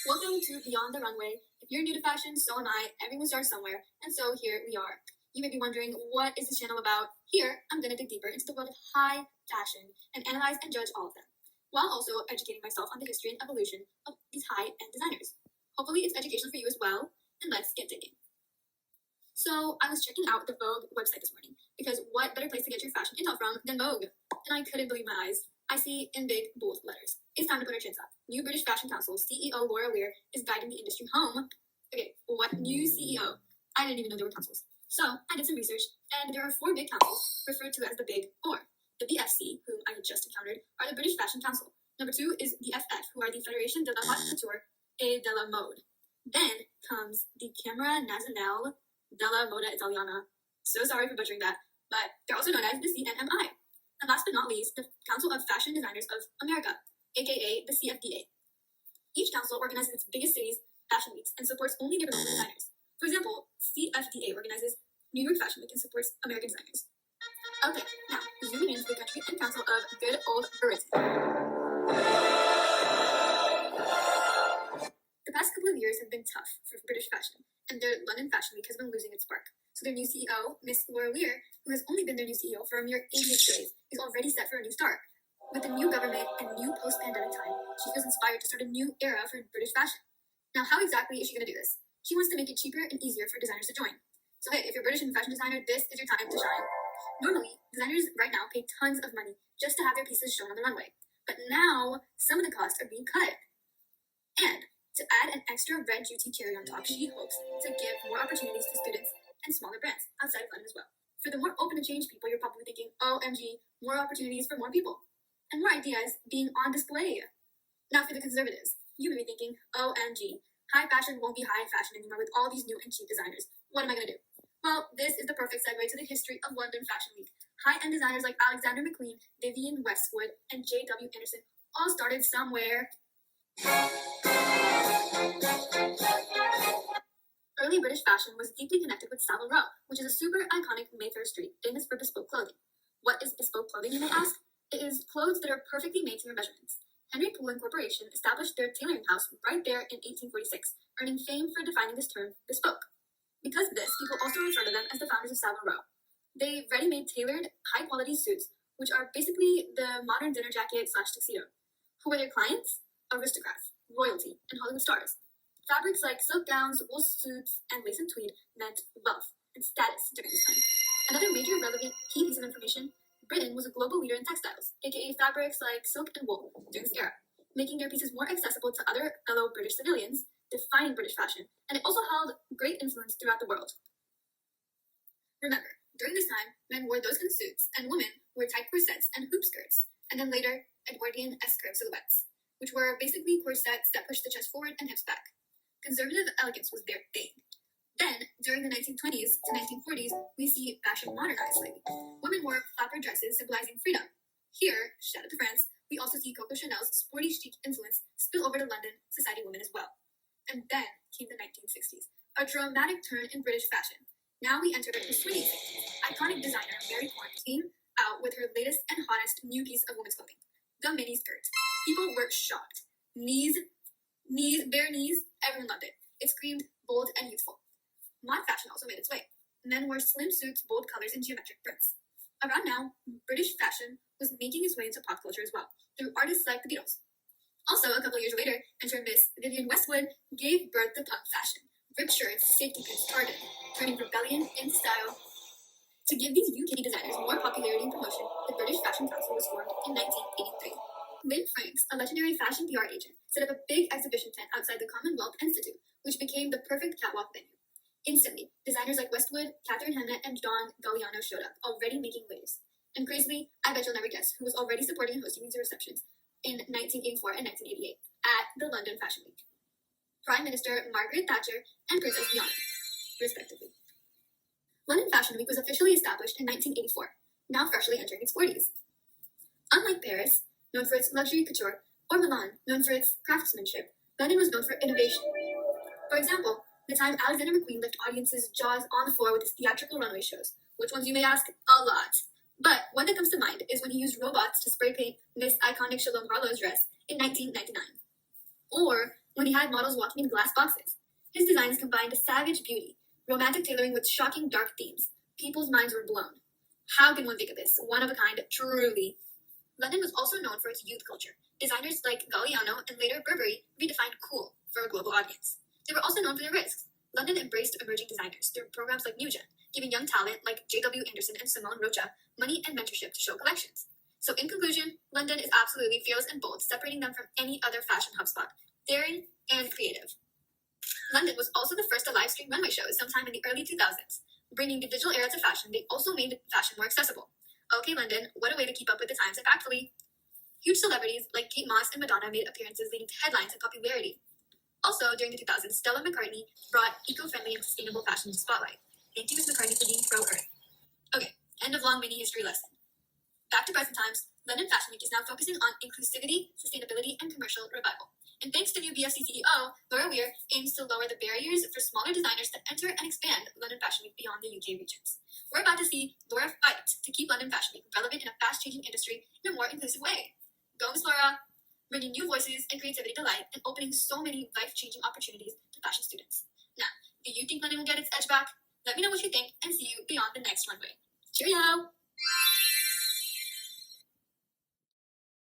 Welcome to Beyond the Runway. If you're new to fashion, so am I. Everyone starts somewhere, and so here we are. You may be wondering, what is this channel about? Here, I'm going to dig deeper into the world of high fashion and analyze and judge all of them, while also educating myself on the history and evolution of these high-end designers. Hopefully it's educational for you as well, and let's get digging. So, I was checking out the Vogue website this morning, because what better place to get your fashion intel from than Vogue? And I couldn't believe my eyes. I see in big, bold letters. It's time to put our chins up. New British Fashion Council CEO Weir is guiding the industry home. Okay, what new CEO? I didn't even know there were councils. So I did some research, and there are 4 big councils referred to as the Big Four. The BFC, whom I had just encountered, are the British Fashion Council. Number 2 is the FF, who are the Fédération de la Haute Couture et de la Mode. Then comes the Camera Nazionale della Moda Italiana. So sorry for butchering that, but they're also known as the CNMI. And last but not least, the Council of Fashion Designers of America, aka the CFDA. Each council organizes its biggest cities' fashion weeks and supports only their local designers. For example, CFDA organizes New York Fashion Week and supports American designers. Okay, now zooming into the country and council of good old Britain. The past couple of years have been tough for British fashion, and their London Fashion Week has been losing its spark. So their new CEO, Miss Weir, who has only been their new CEO for a mere 88 days, is already set for a new start. With the new government and new post-pandemic time, she feels inspired to start a new era for British fashion. Now, how exactly is she going to do this? She wants to make it cheaper and easier for designers to join. So hey, if you're British and fashion designer, this is your time to shine. Normally, designers right now pay tons of money just to have their pieces shown on the runway. But now, some of the costs are being cut. And to add an extra red duty cherry on top, she hopes to give more opportunities to students and smaller brands outside of London as well. For the more open to change people, you're probably thinking, OMG, more opportunities for more people. And more ideas being on display. Now for the conservatives, you may be thinking, OMG, high fashion won't be high fashion anymore with all these new and cheap designers. What am I going to do? Well, this is the perfect segue to the history of London Fashion Week. High-end designers like Alexander McQueen, Vivienne Westwood, and J.W. Anderson all started somewhere. Early British fashion was deeply connected with Savile Row, which is a super iconic Mayfair street famous for bespoke clothing. What is bespoke clothing, you may ask? It is clothes that are perfectly made to your measurements. Henry Poulin Corporation established their tailoring house right there in 1846, earning fame for defining this term bespoke. Because of this, people also refer to them as the founders of Savile Row. They ready-made tailored, high-quality suits, which are basically the modern dinner jacket / tuxedo. Who were their clients? Aristocrats, royalty, and Hollywood stars. Fabrics like silk gowns, wool suits, and lace and tweed meant wealth and status during this time. Another major relevant key piece of information, Britain was a global leader in textiles, aka fabrics like silk and wool, during this era, making their pieces more accessible to other fellow British civilians, defining British fashion, and it also held great influence throughout the world. Remember, during this time, men wore those kind of suits, and women wore tight corsets and hoop skirts, and then later, Edwardian S-curve silhouettes, which were basically corsets that pushed the chest forward and hips back. Conservative elegance was their thing. Then, during the 1920s to 1940s, we see fashion modernized slightly. Women wore flapper dresses symbolizing freedom. Here, shout out to France, we also see Coco Chanel's sporty chic influence spill over to London society women as well. And then came the 1960s, a dramatic turn in British fashion. Now we enter the swinging 60s. Iconic designer Mary Quant came out with her latest and hottest new piece of women's clothing, the mini skirt. People were shocked. Bare knees, everyone loved it. It screamed bold and youthful. Mod fashion also made its way. Men wore slim suits, bold colors, and geometric prints. Around now, British fashion was making its way into pop culture as well, through artists like the Beatles. Also, a couple years later, enter Miss Vivienne Westwood gave birth to punk fashion. Ripped shirts, safety pins, tartan, turning rebellion into style. To give these UK designers more popularity and promotion, the British Fashion Council was formed in 1983. Lynn Franks, a legendary fashion PR agent, set up a big exhibition tent outside the Commonwealth Institute, which became the perfect catwalk venue. Instantly, designers like Westwood, Catherine Hemnett, and Don Galliano showed up, already making waves. And crazily, I bet you'll never guess who was already supporting and hosting these receptions in 1984 and 1988 at the London Fashion Week. Prime Minister Margaret Thatcher and Princess Diana, respectively. London Fashion Week was officially established in 1984, now freshly entering its 40s. Unlike Paris, known for its luxury couture, or Milan, known for its craftsmanship, London was known for innovation. For example, the time Alexander McQueen left audiences' jaws on the floor with his theatrical runway shows. Which ones, you may ask? A lot. But one that comes to mind is when he used robots to spray paint Miss iconic Shalom Harlow's dress in 1999. Or when he had models walking in glass boxes. His designs combined savage beauty, romantic tailoring with shocking dark themes. People's minds were blown. How can one think of this? One of a kind, truly. London was also known for its youth culture. Designers like Galliano and later Burberry redefined cool for a global audience. They were also known for their risks. London embraced emerging designers through programs like NewGen, giving young talent like J.W. Anderson and Simone Rocha money and mentorship to show collections. So in conclusion, London is absolutely fearless and bold, separating them from any other fashion hubspot, daring and creative. London was also the first to live stream runway shows sometime in the early 2000s. Bringing the digital era to fashion, they also made fashion more accessible. Okay, London, what a way to keep up with the times impactfully. Huge celebrities like Kate Moss and Madonna made appearances leading to headlines and popularity. Also, during the 2000s, Stella McCartney brought eco-friendly and sustainable fashion to the spotlight. Thank you, Ms. McCartney, for being pro-Earth. Okay, end of long mini history lesson. Back to present times, London Fashion Week is now focusing on inclusivity, sustainability, and commercial revival. And thanks to new BFC CEO, Laura Weir aims to lower the barriers for smaller designers to enter and expand London Fashion Week beyond the UK regions. We're about to see Laura fight to keep London Fashion Week relevant in a fast-changing industry in a more inclusive way. Go, Ms. Laura! Bringing new voices and creativity to light and opening so many life-changing opportunities to fashion students. Now, do you think London will get its edge back? Let me know what you think and see you beyond the next runway. Cheerio!